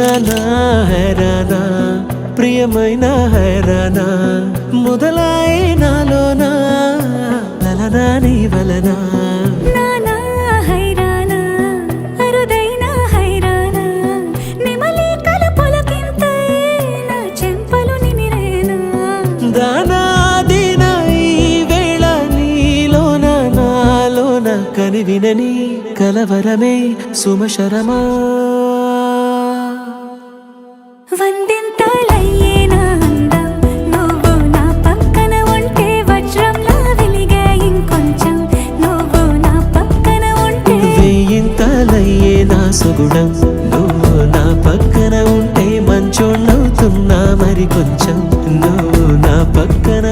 నానా హైరానా ప్రియమైన హైరానా మొదలాయే నాలోనా లలనా నీ వలనా నానా హైరానా అరుదైన హైరానా నిమలి కలుపులకింతై నా చెంపలు నిమిరేనా దానా దినా ఈ వేళ నీలోన నాలోన కనివినని కలవరమే సుమశరమా వందింతలయ్యే నా అందం నువ్వు నా పక్కన ఉంటే వజ్రంలా వెలిగే ఇంకొంచెం నువ్వు నా పక్కన ఉంటే వేయింతలయ్యే నా సుగుణం నువ్వు నా పక్కన ఉంటే మంచోణ్ణవుతున్నా మరి కొంచెం నువ్వు నా పక్కన